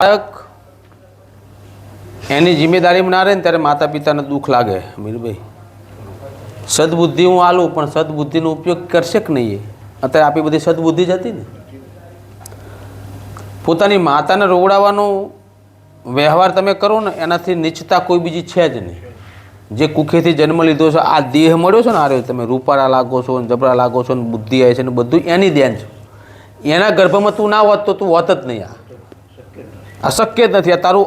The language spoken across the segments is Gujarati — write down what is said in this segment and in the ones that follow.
બાળક એની જિમ્મેદારીમાં ના રહે ને ત્યારે માતા પિતાને દુઃખ લાગે. મીરભાઈ, સદબુદ્ધિ હું આલું, પણ સદબુદ્ધિનો ઉપયોગ કરશે કે નહીં? અત્યારે આપણી બધી સદબુદ્ધિ જ હતી ને. પોતાની માતાને રોવડાવવાનો વ્યવહાર તમે કરો ને, એનાથી નીચતા કોઈ બીજી છે જ નહીં. જે કુખેથી જન્મ લીધો છે, આ દેહ મળ્યો છે ને, આ રહ્યો તમે રૂપાળા લાગો છો ને, જબરા લાગો છો ને, બુદ્ધિ આવે છે ને, બધું એની દેન છે. એના ગર્ભમાં તું ના હોત તો તું હોત જ નહીં. આ શક્ય જ નથી. આ તારું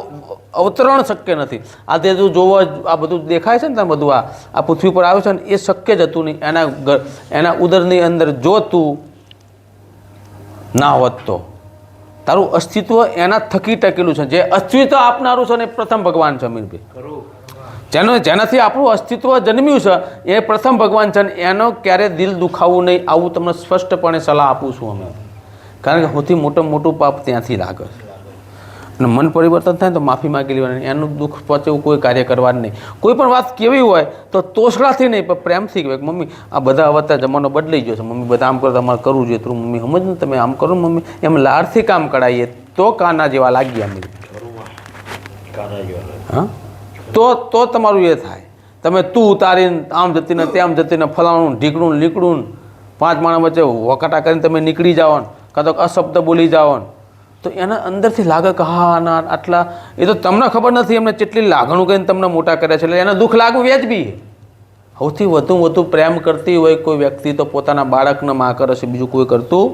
અવતરણ શક્ય નથી. આ તે તું જોવો, આ બધું દેખાય છે ને, તમે બધું આ પૃથ્વી પર આવ્યું છે ને, એ શક્ય જ હતું નહીં. એના ઉદરની અંદર જો તું ના હોત તો તારું અસ્તિત્વ એના થકી ટકેલું છે. જે અસ્તિત્વ આપનારું છે ને, એ પ્રથમ ભગવાન છે. અમીરભાઈ, જેનાથી આપણું અસ્તિત્વ જન્મ્યું છે, એ પ્રથમ ભગવાન છે. એનો ક્યારે દિલ દુખાવવું નહીં, આવું તમને સ્પષ્ટપણે સલાહ આપું છું અમે. કારણ કે સૌથી મોટું પાપ ત્યાંથી લાગે છે. અને મન પરિવર્તન થાય તો માફી માગી લેવાની. એનું દુઃખ પહોંચે એવું કોઈ કાર્ય કરવાનું નહીં. કોઈ પણ વાત કેવી હોય તો તોછડાથી નહીં, પણ પ્રેમથી કહેવાય. મમ્મી, આ બધા આવતા જમાનો બદલાઈ ગયો છે. મમ્મી, બધા આમ કરો, તમારે કરવું જોઈએ. તું મમ્મી સમજ ને, તમે આમ કરો મમ્મી, એમ લાડથી કામ કરાવીએ તો કાના જેવા લાગીએ અમે. હા, તો તમારું એ થાય. તમે તું ઉતારીને આમ જતી ને તેમ જતી ને ફલાણું ઢીકડું લીકડું 5 માણસ વચ્ચે વકાટા કરીને તમે નીકળી જાઓ ને, કાં તો અશબ્દ બોલી જાઓ ને, તો એના અંદરથી લાગે કે હા ના આટલા, એ તો તમને ખબર નથી એમને કેટલી લાગણું કહીને તમને મોટા કરે છે. એટલે એને દુઃખ લાગવું વ્યાજબી. સૌથી વધુ પ્રેમ કરતી હોય કોઈ વ્યક્તિ તો પોતાના બાળકને માં કરે છે, બીજું કોઈ કરતું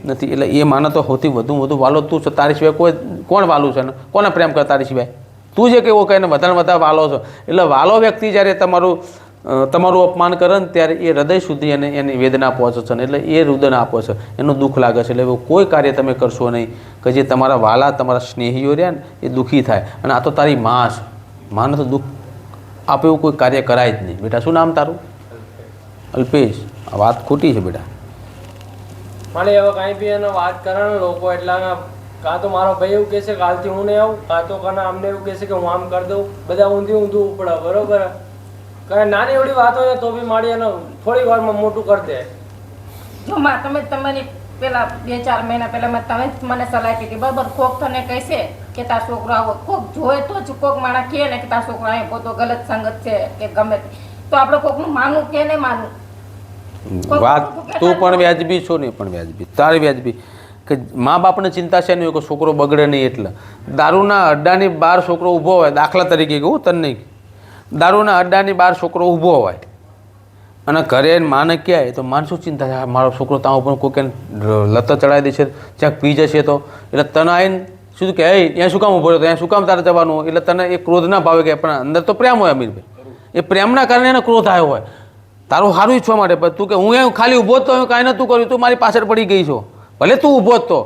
નથી. એટલે એ માને તો સૌથી વધુ વાલો તું છે. તારી સિવાય કોઈ કોણ વાલું છે ને? કોને પ્રેમ કરે તારી સિવાય? તું જે કેવો કહીને વધારે વાલો છો. એટલે વાલો વ્યક્તિ જ્યારે તમારું અપમાન કરે ને, ત્યારે એ હૃદય સુધી એની વેદના પહોંચે છે ને, એટલે એ રુદન આપે છે, એનું દુઃખ લાગે છે. એટલે કોઈ કાર્ય તમે કરશો નહીં કે જે તમારા વાલા, તમારા સ્નેહીઓ રહ્યા ને, એ દુઃખી થાય. અને આ તો તારી માં છે, માને તો દુઃખ આપે એવું કોઈ કાર્ય કરાય જ નહીં. બેટા, શું નામ તારું? અલ્પેશ. આ વાત ખોટી છે બેટા. મને હવે કાંઈ બી એને વાત કરે ને લોકો, એટલા કાં તો મારો ભાઈ એવું કહે છે કાલથી હું નહીં આવું, કાં તો કાના અમને એવું કહે છે કે હું આમ કરી દઉં. બધા ઊંધું ઉપડે, બરોબર. કારણ નાની એવડી વાત હોય તો બી મારી એને થોડી વારમાં મોટું કરી દે. જો માં, તમે તમારી પેલા 2-4 મહિના પહેલા તમે જ મને સલાહ કીધી, બરાબર. કોક તને કહેશે કે તાર છોકરો આવો, કોક જોવે તો જ કોક માણસ કહે ને કે તાર છોકરો અહીં પોતો ગલત સંગત છે કે ગમે તે, તો આપણે કોકનું માનવું કે નહીં માનવું? વાત તું પણ વ્યાજબી છો ને, પણ વ્યાજબી તારી વ્યાજબી કે મા બાપને ચિંતા છે નહીં કે છોકરો બગડે નહીં. એટલે દારૂના અડ્ડાની બહાર છોકરો ઊભો હોય, દાખલા તરીકે કહું તને નહીં, દારૂના અડ્ડાની બહાર છોકરો ઊભો હોય અને ઘરે માને ક્યાંય, તો માન શું ચિંતા છે? મારો છોકરો ત્યાં ઉપર કોઈ લત ચડાવી દે છે, ક્યાંક પી જશે તો. એટલે તને આવીને શું કે ત્યાં શું કામ ઊભો રહ્યો, ત્યાં શું કામ તારે જવાનું? એટલે તને એ ક્રોધ ના ભાવે કે, પણ અંદર તો પ્રેમ હોય. અમીરભાઈ, એ પ્રેમના કારણે એને ક્રોધ આવ્યો હોય, તારું સારું ઈચ્છવા માટે. પણ તું કે હું એમ ખાલી ઊભો જ તો કાંઈ નહોતું કર્યું, તું મારી પાછળ પડી ગઈ છો. ભલે તું ઊભો જ તો,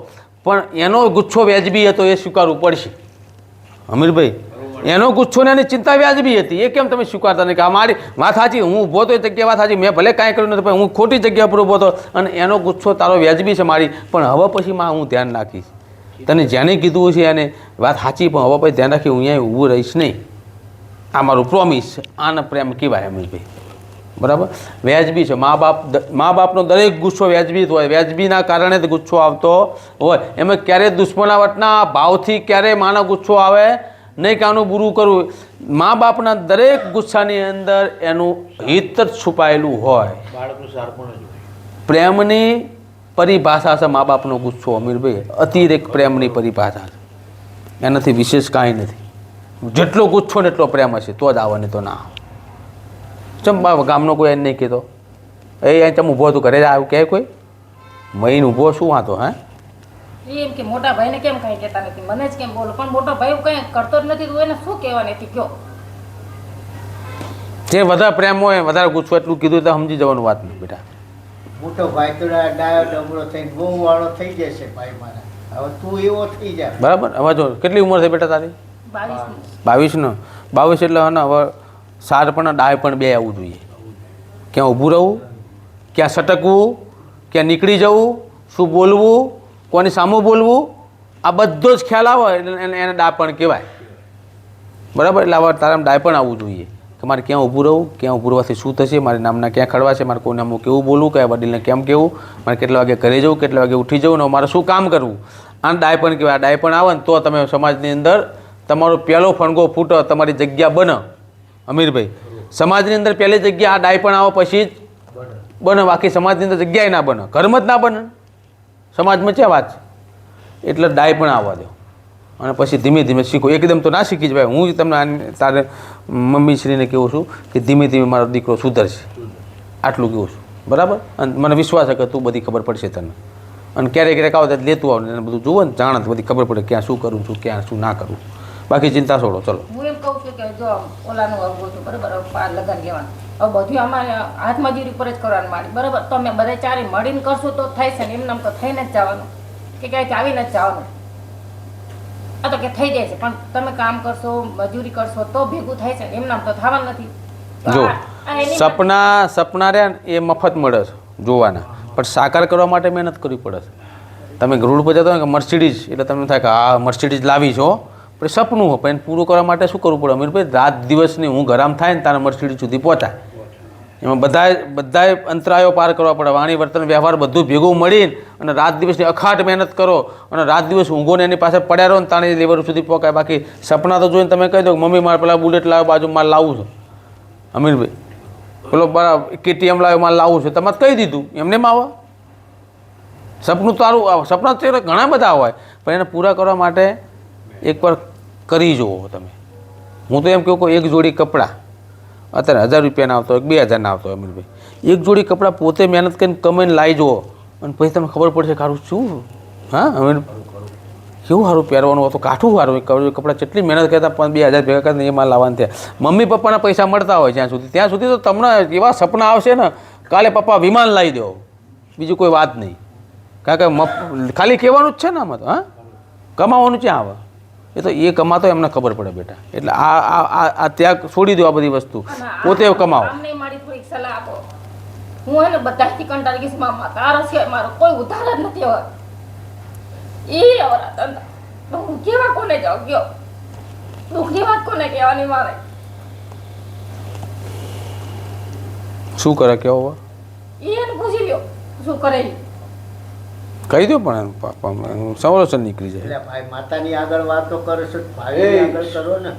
પણ એનો ગુચ્છો વ્યાજબી હતો, એ સ્વીકારવું પડશે. અમીરભાઈ, એનો ગુચ્છો ને એની ચિંતા વ્યાજબી હતી. એ કેમ તમે સ્વીકારતા નહીં કે આ મારી વાત સાચી, હું ઊભો તો એ જગ્યા વાત સાચી, મેં ભલે કાંઈ કર્યું નથી, પણ હું ખોટી જગ્યા પર ઊભો હતો અને એનો ગુચ્છો તારો વ્યાજબી છે મારી. પણ હવે પછી માં હું ધ્યાન રાખીશ. તને જેને કીધું છે એને વાત સાચી, પણ હવે પછી ધ્યાન રાખી હું અહીંયા ઊભું રહીશ નહીં. આ મારું પ્રોમિસ. આને પ્રેમ કહેવાય અમીરભાઈ, બરાબર. વ્યાજબી છે. મા બાપનો દરેક ગુસ્સો વ્યાજબી હોય. વ્યાજબીના કારણે જ ગુસ્સો આવતો હોય. એમાં ક્યારેય દુશ્મનાવટના ભાવથી ક્યારેય માનો ગુસ્સો આવે નહીં કે આનું બુરું કરવું. મા બાપના દરેક ગુસ્સાની અંદર એનું હિત જ છુપાયેલું હોય. પ્રેમની પરિભાષા છે મા બાપનો ગુસ્સો. અમીરભાઈ, અતિરેક પ્રેમની પરિભાષા છે, એનાથી વિશેષ કાંઈ નથી. જેટલો ગુસ્સો ને એટલો પ્રેમ હશે તો જ આવે, નહીં તો ના આવે. ચમ ગામનો કોઈ એને નહીં કહેતો, એ ચમ ઊભો હતું ઘરે જ આવ્યું કે કોઈ મહીને ઊભો શું વાંધો? હે, એમ કે મોટા ભાઈને કેમ કઈ કહેતા નથી, મને જ કેમ બોલો? પણ મોટો ભાઈ કઈ કરતો જ નથી, તો એને શું કહેવા નથી કયો? જે વધારે પ્રેમ હોય, વધારે ગુસ્સો, એટલું કીધું તો સમજી જવાનું વાત નહીં બેટા. મોટો ભાઈ તો ડાયો ડમરો થઈને બહુ વાળો થઈ જશે ભાઈ મારા. હવે તું એવો થઈ જા, બરાબર. હવે જો કેટલી ઉંમર છે બેટા તારી? 22 22 એટલે હવે સાર પણ ડાય પણ બે આવવું જોઈએ. ક્યાં ઊભું રહેવું, ક્યાં સટકવું, ક્યાં નીકળી જવું, શું બોલવું, કોની સામું બોલવું, આ બધો જ ખ્યાલ આવે એટલે એને ડાયપણ કહેવાય, બરાબર. એટલે આવા તારા ડાયપણ આવવું જોઈએ કે મારે ક્યાં ઊભું રહું, ક્યાં ઊભું રહેવાથી શું થશે, મારી નામના ક્યાં ખડવા છે, મારે કોઈ નામનું કેવું બોલવું, કયા વડીલને કેમ કહેવું, મારે કેટલા વાગે ઘરે જવું, કેટલા વાગે ઉઠી જવું ને મારે શું કામ કરવું. આને ડાયપણ કહેવાય. આ ડાયપણ આવે ને તો તમે સમાજની અંદર તમારો પહેલો ફણગો ફૂટો, તમારી જગ્યા બને. અમીરભાઈ, સમાજની અંદર પહેલી જગ્યા આ ડાયપણ આવે પછી જ બને, બાકી સમાજની અંદર જગ્યાએ ના બને, ઘરમાં જ ના બને, સમાજમાં છે વાત છે. એટલે ડાયપણ આવવા દો અને પછી ધીમે ધીમે શીખો. એકદમ તો ના શીખી જ ભાઈ. હું તમને તારે મમ્મીશ્રીને કહું છું કે ધીમે ધીમે મારો દીકરો સુધરશે, આટલું કહું છું, બરાબર? અને મને વિશ્વાસ છે કે તું બધી ખબર પડશે તને. અને ક્યારેક ક્યારેક આવો ત્યારે લેતું આવ, એને બધું જુઓ ને, જાણે તો બધી ખબર પડે ક્યાં શું કરું છું, ક્યાં શું ના કરું. બાકી ચિંતા છોડો. ચલો, હું એમ કહું છું કે જો ઓલાનું આવવું છું બરાબર, હવે પાર લગન લેવાનું, હવે બધું અમારે હાથ મજૂરી પર જ કરવાનું મારી, બરાબર? તો અમે બધા ચારે મળીને કરશું તો થાય છે ને, એમને તો થઈને જ જવાનું કે ક્યાંક આવીને જ જવાનું. આ તો કે થઈ જાય છે, પણ તમે કામ કરશો, મજૂરી કરશો તો ભેગું થાય છે ને, એમને તો થવાનું નથી. તો જો આ એની સપના રહ્યા ને એ મફત મળે છે જોવાના, પણ સાકાર કરવા માટે મહેનત કરવી પડે છે. તમે રોડ પર જતા હોય કે મર્સિડીઝ, એટલે તમને થાય કે આ મર્સિડીઝ લાવી છો, પણ સપનું હોય, પણ એને પૂરું કરવા માટે શું કરવું પડે અમીરભાઈ? રાત દિવસની ઊંઘ હરામ થાય ને તારા મર્સિડીઝ સુધી પહોંચાય. એમાં બધાય અંતરાયો પાર કરવા પડે, વાણી વર્તન વ્યવહાર બધું ભેગું મળીને અને રાત દિવસની અખાટ મહેનત કરો અને રાત દિવસ ઊંઘો ને એની પાસે પડ્યા રહો ને તાણી લેવલ સુધી પહોંચાય. બાકી સપના તો જોઈને તમે કહી દો મમ્મી મારે પેલા બુલેટ લાવ્યો, બાજુ મારે લાવવું છે. અમીરભાઈ, પેલો બરાબર KTM લાવ્યો, મારે લાવવું છે, તમારે કહી દીધું, એમને માં આવે. સપનું તારું સપના તો ઘણા બધા હોય, પણ એને પૂરા કરવા માટે એકવાર કરી જુઓ તમે. હું તો એમ કહું કે એક જોડી કપડાં અત્યારે 1000 રૂપિયાના આવતો હોય, 2000ના આવતો હોય અમીરભાઈ, એક જોડી કપડાં પોતે મહેનત કરીને કમાઈને લાવી જુઓ અને પછી તમને ખબર પડશે સારું શું. હા અમીર, કેવું સારું પહેરવાનું હતું, કાઠું સારું કપડાં, કેટલી મહેનત કરતા 2000 ભેગા કરીને એમાં લાવવાનું થયા. મમ્મી પપ્પાના પૈસા મળતા હોય ત્યાં સુધી તો તમને એવા સપના આવશે ને, કાલે પપ્પા વિમાન લાવી દો, બીજું કોઈ વાત નહીં. કારણ કે ખાલી કહેવાનું જ છે ને આમાં તો. હા, કમાવાનું ક્યાં આવે? એ તો એ કમાતો એમને ખબર પડે બેટા. એટલે આ ત્યાગ છોડી દો, આ બધી વસ્તુ પોતે કમાવો. અમને મારી થોડીક સલાહ આપો. હું એને બધાથી કંટાળી ગઈશ, મામા તારા સિવાય મારો કોઈ ઉધાર જ નથી હવે. એ અવરા ધંધા હું કેવા કોને જાઉં ગયો, દુઃખની વાત કોને કહેવાની મારે? શું કરે કેવો એને પૂછી લ્યો શું કરે ઈ. કહી દો, પણ સંવર્ષણ નીકળી જાય. એટલે ભાઈ માતાની આગળ વાતો કરો છો, ભાઈ આગળ કરો ને.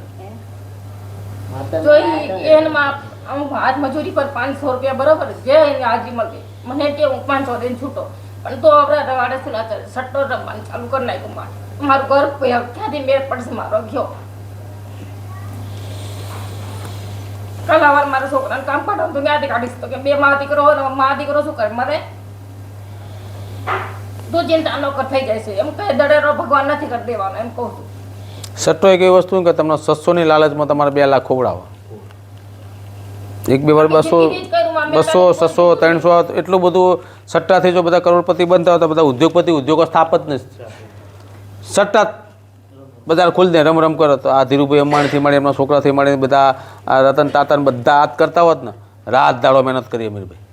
જો એનમાં હું હાથ મજૂરી પર 500 રૂપિયા બરોબર જે એની હાજરી મળતી, મને કે હું 500 દઈને છૂટો, પણ તો આપણે રવાડે શું ના ચાલે, સટ્ટો રમવાનું ચાલુ કરી નાખ્યું. મારું ઘર ક્યાંથી મેળ પડશે મારો ગયો. કલાવાર મારા છોકરાને કામ કાઢો તો ક્યાંથી કાઢીશ? તો કે 2 માં દીકરો હોય ને માં દીકરો શું કરે મારે? તું ચિંતા ન કર, થઈ જાય છે એમ કહે. દડેરો ભગવાન નથી કરી દેવાનો એમ કહું છું. સટ્ટો એક એવી વસ્તુ કે તમને 600ની લાલચમાં તમારે 2 લાખ ખોવડાવો. 1-2 વાર 200 600 300 એટલું બધું સટ્ટાથી જો બધા કરોડપતિ બનતા હોય તો બધા ઉદ્યોગો સ્થાપત નથી. સટ્ટા બજાર ખોલી દે, રમ રમ કરો. તો આ ધીરુભાઈ અંબાણીથી મળી, એમના છોકરાથી મળી, બધા આ રતન તાતા બધા હાથ કરતા હોત ને, રાત દાડો મહેનત કરી અમીરભાઈ.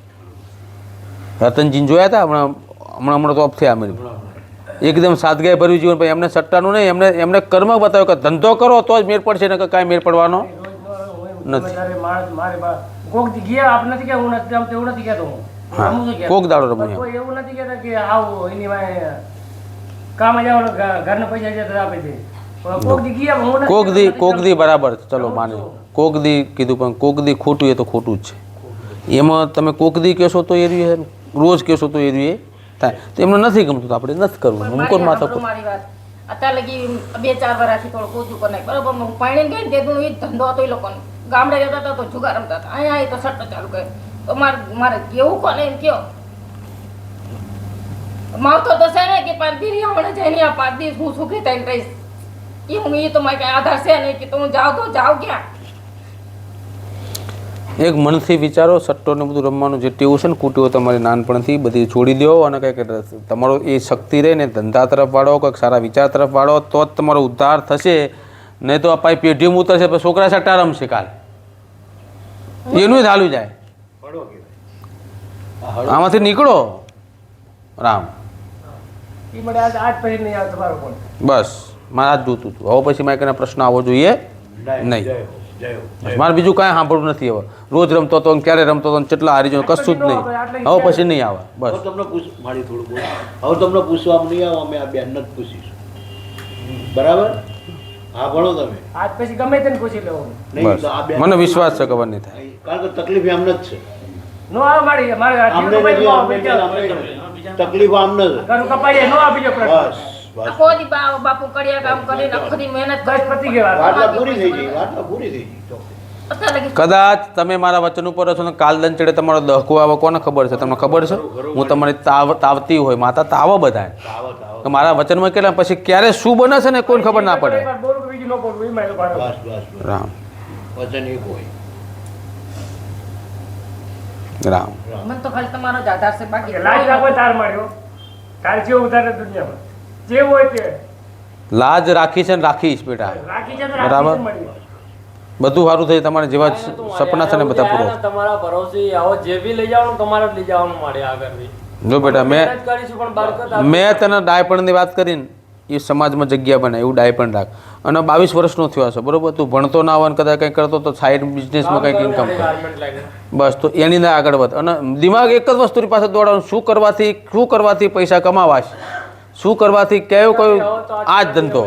રતનજીને જોયા હતા હમણાં તો ઓફ થયા અમીરભાઈ. એકદમ સાદગાઈ ભર્યું જીવન. ભાઈ એમને સટ્ટાનું નહીં, એમને કર્મ બતાવ્યો કે ધંધો કરો તો જ મેળ પડશે, ને કાંઈ મેળ પડવાનો નથી. હા, કોક દાડો રમવું એવું નથી કહેતા કે આવું એની વાય કામ જવાનું, ઘરના પૈસા જતા આપી દે. કોક દી બરાબર, ચલો માને કોક દી કીધું, પણ કોક દી ખોટું એ તો ખોટું જ છે. એમાં તમે કોક દી કહેશો તો એ રોજ કહેશો તો એ થાય. તો એમને નથી ગમતું તો આપણે નથી કરવું. હું કોણ માથા પર મારી વાત અત્યારે લગી 2-4 વર્ષથી થોડું ઓછું કરી નાખ, બરોબર? હું પાણી ગઈ ને તે એ ધંધો હતો એ લોકોનો. ગામડે જતા હતા તો જુગાર રમતા હતા, અહીંયા તો સટ્ટો ચાલુ કરે. તો મારે કેવું કોને એમ કયો? માવતો તો છે ને કે 5 દી હમણાં જઈને આ 5 દિવસ હું સુખી થઈને રહીશ. એ હું એ તો મારે કઈ આધાર છે નહીં કે હું જાઉં તો જાઉં ક્યાં? એક મનથી વિચારો. સટ્ટો ને બધું રમવાનું જે ટેવું છે ને કુટીઓ તમારી નાનપણથી બધી છોડી દો અને કંઈક તમારો એ શક્તિ રહે ને ધંધા તરફ વાળો, કંઈક સારા વિચાર તરફ વાળો, તો જ તમારો ઉદ્ધાર થશે. નહીં તો આ પાઈ પેઢીમાં ઉતરશે, પછી છોકરા સટ્ટા રમશે કાલ, એનું જ હાલું જાય. આમાંથી નીકળો રામ. બસ મારે આ જ જોતું હતું. હવે પછી મારે કને પ્રશ્ન આવવો જોઈએ નહીં. મારે બીજું કાંઈ સાંભળવું નથી હવે. રોજ રમતો હતો ને ક્યારે રમતો હતો ને કેટલા હારી ગયો કશું જ નહીં. હવે પછી નહીં આવે બસ. હવે તમને મારી થોડું બોલ. હવે તમને પૂછવામાં નહીં આવે, અમે આ બેનને જ પૂછીશું. બરાબર? હા ભણો તમે. આજ પછી ગમે તેને પૂછી લેવું. નહીં બસ તો આ બેન મને વિશ્વાસ છે ખબર નહીં થાય. કારણ કે તકલીફ એમને જ છે. નો આવે મારી મારે અમને નથી, અમને તકલીફ આમને જ. ઘરું કપાઈએ નો આવે બીજો પ્રશ્ન. બસ બસ. આખો દી બાપુ કડિયા કામ કરીને આખો દી મહેનત બસ પતી ગયો. વાર્તા પૂરી થઈ ગઈ, વાર્તા પૂરી થઈ ગઈ. અત્યારે લગી કદાચ તમે મારા વચન ઉપર છો ને કાલ દંચડે તમારો દહકો આવે કોને ખબર છે? તમને ખબર છે? હું તમારી તાવતી હોય માતા તાવ બધા આવત આવત. મારા વચનમાં કેટલા પછી ક્યારે શું બને છે ને કોઈને ખબર ના પડે. એકવાર બોલું કે બીજું ન બોલવું, એમાં એ લોકો બસ બસ બસ. રામ વચન એક હોય. રામ મને તો ખાલી તમારો જ આધાર છે બાકી લાજ રાખો તાર મળ્યો. તાર જેવું ઉતારે દુનિયામાં જે હોય તે લાજ રાખી છે ને રાખીશ બેટા. રાખી છે તો બરાબર. રાખી જ મળ્યું. બધું સારું થઈ તમારે જેવા જ સપના છે ને બધા પૂરા. તમારા ભરોસે આવો જે બી લઈ જવાનું તમારે જ લઈ જવાનું મળે આગળ બી. જો બેટા મેં મહેનત કરીશું પણ બરકત મેં તને ડાયપણની વાત કરીને એ સમાજમાં જગ્યા બને એવું ડાયપણ રાખ. અને 22 વર્ષનો થયો હશે બરોબર. તું ભણતો ના હોય ને કદાચ કંઈ કરતો તો સાઈડ બિઝનેસમાં કંઈક ઇન્કમ કર. ગાર્મેન્ટ લાઈન બસ તો એની અંદર આગળ વધ. અને દિમાગ એક જ વસ્તુની પાસે દોડાવવાનું શું કરવાથી પૈસા કમાવાશ, શું કરવાથી કયું આ જ ધંધો.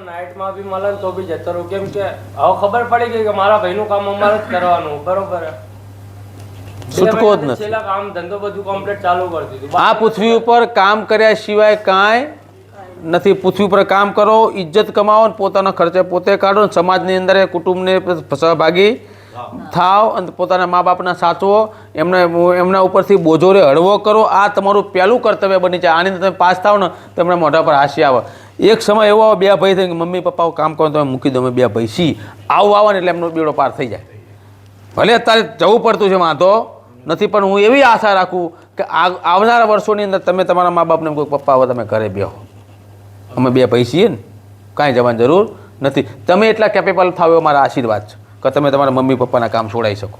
નાઇટમાં બી મળે ને તો બી જતો રહું. કેમ કે હવે ખબર પડી ગઈ કે મારા ભાઈનું કામ અમારે જ કરવાનું. બરોબર. છૂટકો જ નથી. છેલ્લા કામ ધંધો બધું કમ્પ્લીટ ચાલુ કરી દીધું. આ પૃથ્વી ઉપર કામ કર્યા સિવાય કાંઈ નથી. પૃથ્વી ઉપર કામ કરો, ઇજ્જત કમાવો ને પોતાના ખર્ચે પોતે કાઢો ને સમાજની અંદર કુટુંબને સહભાગી થાવ અને પોતાના મા બાપના સાચવો, એમના ઉપરથી બોજોરે હળવો કરો. આ તમારું પહેલું કર્તવ્ય બની જાય. આની અંદર તમે પાસ થાવ ને તો એમના મોઢા પર હાસી આવે. એક સમય એવો આવે બે ભાઈ થઈ મમ્મી પપ્પા કામ કરો તમે મૂકી દો અમે બે ભાઈ સી આવું આવે ને એટલે એમનો બેડો પાર થઈ જાય. ભલે અત્યારે જવું પડતું છે વાંધો નથી પણ હું એવી આશા રાખું કે આવનારા વર્ષોની અંદર તમે તમારા મા બાપને કોઈ પપ્પા હવે તમે ઘરે બેહો, અમે બે ભાઈ છીએ ને કાંઈ જવાની જરૂર નથી. તમે એટલા કેપેબલ થાવ એવો મારા આશીર્વાદ છે કે તમે તમારા મમ્મી પપ્પાના કામ છોડાઈ શકો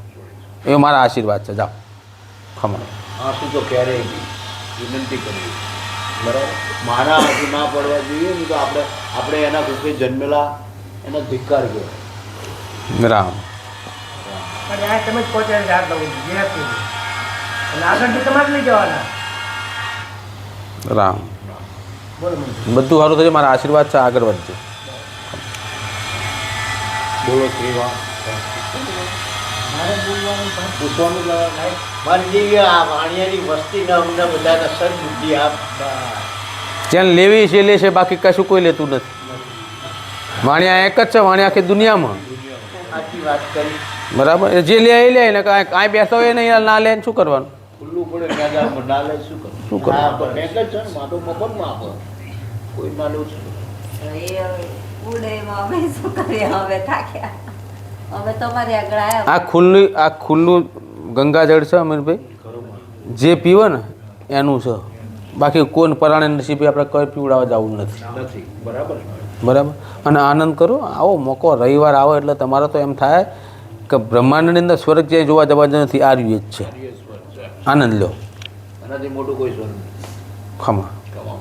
એવો મારા આશીર્વાદ છે. જાઓ ખમણ. આંસુ તો ક્યારેય નહીં, વિનંતી કરવી. બરાબર? મારા આંસુ ના પડવા જોઈએ ને તો આપણે એના કુકે જન્મેલા એનો ધિક્કાર કહેવાય. રામ પણ આ તમે જ પહોંચાડી હાથ લઉં છું જે હતું. અને આગળ બી તમારે લઈ જવાના. રામ બોલો મને. બધું સારું થશે. મારા આશીર્વાદ છે. આગળ વધજો. બોલો શ્રીવા. મારે બોલવાનું પણ પૂછવાનું જ આવે. મારી જેવી આ વાણિયાની વસ્તીને અમને બધાને સદબુદ્ધિ આપ. જેને લેવી છે લે છે, બાકી કશું કોઈ લેતું નથી. વાણિયા એક જ છે, વાણિયા આખી દુનિયામાં. સાચી વાત કરી. બરાબર. એ જે લે એ લે ને કાંઈ બેસતો હોય નહીં ના લે ને શું કરવાનું? ખુલ્લું પડે મેદાનમાં ના લે શું કરવું? શું કરવું? હા, પણ મેં જ છે ને માટો મફતમાં આપો. કોઈ ના લેવું છે. ઉડેમાં અમે શું કરીએ? હવે થાક્યા. હવે તમારી આગળ આવ્યા. આ ખુલ્લું ગંગાજળ છે અમીરભાઈ, જે પીવે ને એનું છે. બાકી કોઈ પરાણે નસીબે આપણે કઈ પીવડાવવા જવું નથી. નથી. બરાબર. બરાબર. અને આનંદ કરો. આવો મોકો રવિવાર આવો એટલે તમારે તો એમ થાય કે બ્રહ્માંડની અંદર સ્વર્ગ ક્યાંય જોવા જવા નથી. આ રહ્યું જ છે. આનંદ લો. એનાથી મોટું કોઈ સ્વર્ગ નથી. ખમા. કમાઓ.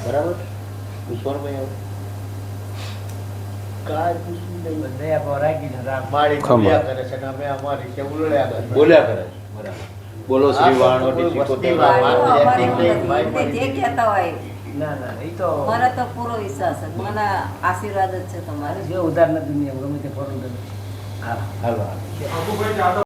બરાબર. પૂછવાનું ભાઈ હવે કાંઈ પૂછવું નહીં. દયા ભાવ રાખી છે રામ. મારી ખમા. બોલ્યા કરે છે ને અમે અમારી રીતે ઉલળ્યા કરે. બોલ્યા કરે છે. બરાબર. બોલો શ્રી વાણવટી વસ્તી સિકોતેર. વાત. અમારી ઉંમર નથી. જે કહેતા હોય ના ના એ તો મને તો પૂરો વિશ્વાસ છે. મને આશીર્વાદ જ છે તમારે. જે ઉધાર નથી દુનિયા ગમે તે ફરું. હા હાલો.